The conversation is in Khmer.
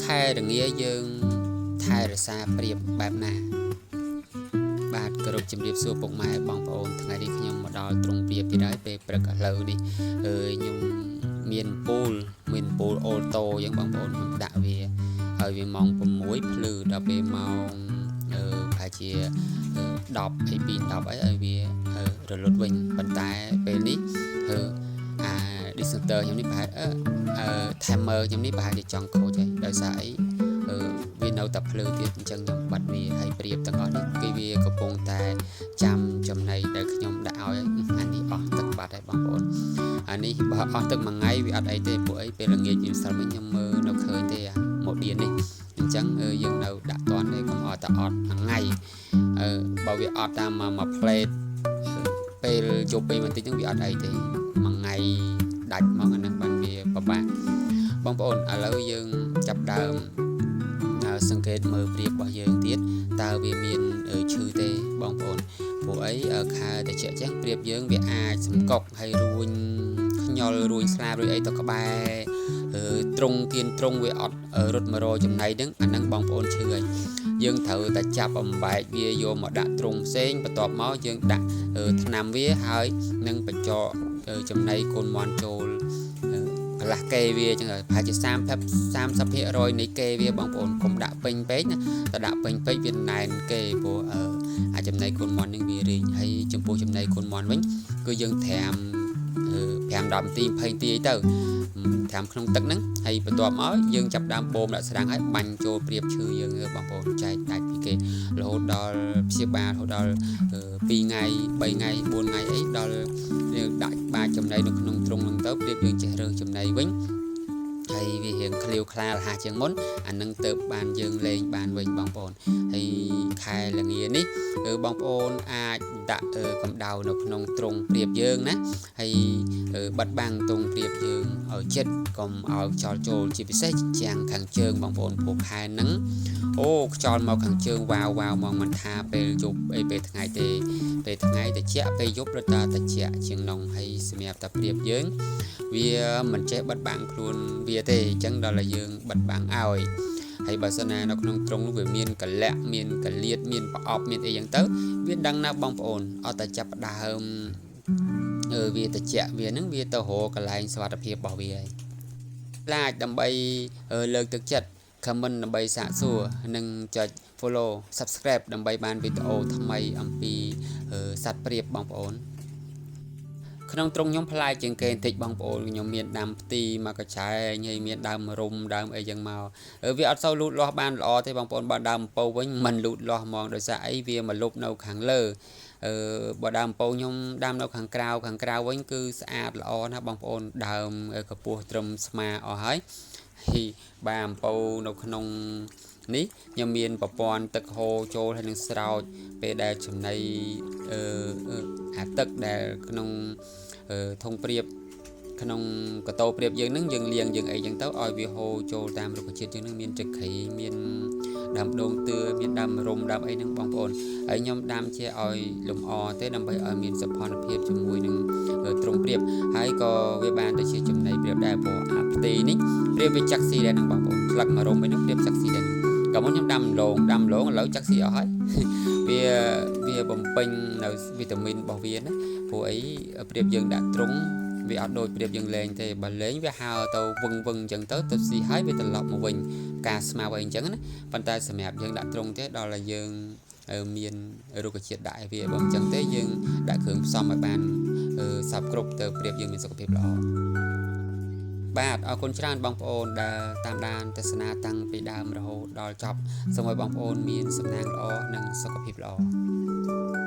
ខែរងាយើងថែរក្សាប្រៀបបែបណាបាទគោរពជំរាបសួរពុកម៉ែបងប្អូនថ្ងៃនេះខ្ញុំមកដល់ទ្រង់ប្រៀបទៀតហើយពេលព្រឹកឥឡូវនេះខ្ញុំមានពូលអូតូអញ្ចឹងបងប្អូនខ្ញុំដាក់វាហើយវាម៉ោង6ភ្លឺដល់ពេលម៉ោងប្រហែលជា10ហើយ2 10អីឲ្យវារលត់វិញប៉ុន្តែពេលនេះDiscounter ខ្ញុំនេះប្រហែលtimer ខ្ញុំនេះប្រហែលជាចង់ខូចហើយដោយសារអីវានៅតែភ្លឺទៀតអញ្ចឹងខ្ញុំបាត់វាហើយប្រៀបទាំងអស់នេះគឺវាកំពុងតែចាំចំណីដែលខ្ញុំដាក់ឲ្យអានេះអស់ទឹកបាត់ហើយបងប្អូនអានេះបើអស់ទឹកមួយថ្ងៃវាអត់អីទេពួកអីពេលល្ងាចខ្ញុំស្រាំវិញខ្ញុំមើលនៅឃើញទេម៉ូឌៀននេះអញ្ចឹងយើងនៅដាក់តន់ទេកុំឲ្យតែអត់ថ្ងៃបើវាអត់តាមមួយ plate ពេលយប់ពេលបន្តិចហ្នឹងវាអត់អីទេមួយថ្ងៃដាច់មកអាហ្នឹងបានវាពិបាកបងប្អូនឥឡូវយើងចាប់ដើមសង្កេតមើលប្រៀបរបស់យើងទៀតតើវាមានឈឺទេបងប្អូនពួកអីខែតិចចឹងប្រៀបយើងវាអាចសម្កុកហើយរួញខ្ញល់រួញស្លាបរួយអីទៅក្បែរត្រង់គៀនត្រង់វាអត់រត់មករចំណៃហ្នឹងអាហ្នឹងបងប្អូនឈឺហើយយើងត្រូវតែចាប់អំបែកវាយកមកដាក់ត្រង់ផ្សេងបន្ទាប់មកយើងដាក់ថ្នាំវាហើយនឹងបញ្ចកចំណៃកូនមន់ចូលកន្លះកេវាចឹងប្រហែលជា30% នៃកេវាបងប្អូនកុំដាក់ពេញពេកណាតែដាក់ពេញពេកវាណែនគេព្រោះអាចចំណៃកូនមន់នឹងវារីងហើយចំពោះចំណៃកូនមន់វិញគឺយើងត្រាំ5 10 នាទី 20 នាទីទៅត្រាំក្នុងទឹកហ្នឹងហើយបន្ទាប់មកយើងចាប់ដើមបូមដាក់ស្រាំងហើយបាញ់ចូលប្រៀបឈឺយើងបងប្អូនចែកដាច់ពីគេរហូតដល់ព្យាបាលរហូតដល់2 ថ្ងៃ 3 ថ្ងៃ 4 ថ្ងៃអីដល់យើងដាក់បាចចំណៃនៅក្នុងទ្រុងហ្នឹងទៅប្រៀបយើងចេះរើសចំណៃវិញហើយវារៀងឃ្លាវខ្លារហ័សជាងមុនអានឹងទៅបានយើងលេងបានវិញបងប្អូនហើយខែល្ងានេះបងប្អូនអាចដាក់កម្ដៅនៅក្នុងទ្រុងប្រៀបយើងណាហើយបិទបាំងទ្រុងប្រៀបយើងឲ្យចិត្តកុំឲ្យខ្យល់ចូលជាពិសេសជាងខាងជើងបងប្អូនព្រោះខែហ្នឹងអូខ្យល់មកខាងជើងវ៉ាវមកមិនថាពេលយប់អីពេលថ្ងៃទេពេលថ្ងៃតិចពេលយប់រត់តាតិចជាងនងហើយសម្រាប់តែប្រៀបយើងវាមិនចេះបិទបាំងខ្លួនវាទេអញ្ចឹងដល់តែយើងបិទបាំងឲ្យហើយបើសិនណានៅក្នុងទ្រុងនោះវាមានកលាក់មានកលៀតមានប្រអប់មានអីចឹងទៅវាដឹងណាបងប្អូនអត់តែចាប់ដើមវាតិចវានឹងវាទៅរកកន្លែងសុវត្ថិភាពរបស់វាហើយខ្លាចដើម្បីលើកទឹកចិត្ត comment ដើម្បីសាកសួរនិងចុច follow subscribe ដើម្បីបានវីដេអូថ្មីអំពីសត្វព្រាបបងប្អូនក្នុងទ្រុងខ្ញុំផ្លែជាងគេបន្តិចបងប្អូនខ្ញុំមានដាំផ្ទីមកកញ្ឆែងហើយមានដើមរុំដើមអីចឹងមកវាអត់សូវលូតលាស់បានល្អទេបងប្អូនបើដើមអំពៅវិញមិនលូតលាស់ហ្មងដោយសារអីវាមកលុបនៅខាងលើបើដើមអំពៅខ្ញុំដាំនៅខាងក្រៅវិញគឺស្អាតល្អណាស់បងប្អូនដើមកម្ពស់ត្រឹមស្មាអស់ហើយបាទអំពៅនៅក្នុងនេះខ្ញុំមានប្រព័ន្ធទឹកហូរចូលហើយនឹងស្រោចពេលដែលចំណីអាទឹកដែលក្នុងធុងព្រៀបក្នុងកតោព្រៀបយើងនឹងយើងលាងយើងអីចឹងទៅឲ្យវាហូរចូលតាមរុក្ខជាតិយើងនឹងមានចក្រីមានដើមដូងទឿមានដើមរុំដើមអីហ្នឹងបងប្អូនហើយខ្ញុំដាំជាឲ្យលំអទេដើម្បីឲ្យមានសោភ័ណភាពជាមួយនឹងទ្រុងព្រៀបហើយក៏វាបានទៅជាចំណីព្រៀបដែរព្រោះអាផ្ទៃនេះព្រៀបវាចាក់ស៊ីដែរហ្នឹងបងប្អូនស្លឹកមួយរុំអីហ្នឹងព្រៀបចាក់ស៊ីដែរក៏មុនខ្ញុំដាំឡងឥឡូវចាក់ស៊ីអស់ហើយវាបំពេញនៅវីតាមីនរបស់វាណាព្រោះអីព្រៀបយើងដាក់ទ្រុងវាអត់ដូចព្រៀបយើងលេងទេបើលេងវាហើទៅវឹងអញ្ចឹងទៅស៊ីហើយវាត្រឡប់មកវិញការស្មៅអីអញ្ចឹងណាប៉ុន្តែសម្រាប់យើងដាក់ទ្រុងទេដល់តែយើងមានរុក្ខជាតិដាក់ឲ្យវាបើអញ្ចឹងទេយើងដាក់គ្រឿងផ្សំឲ្យបានសពគ្រប់ទៅព្រៀបយើងមានសុខភាពល្អបាទអរគុណច្រើនបងប្អូនដែលតាមដានទស្សនាតាំងពីដើមរហូតដល់ចប់សូមឲ្យបងប្អូនមានសំណាងល្អនិងសុខភាពល្អ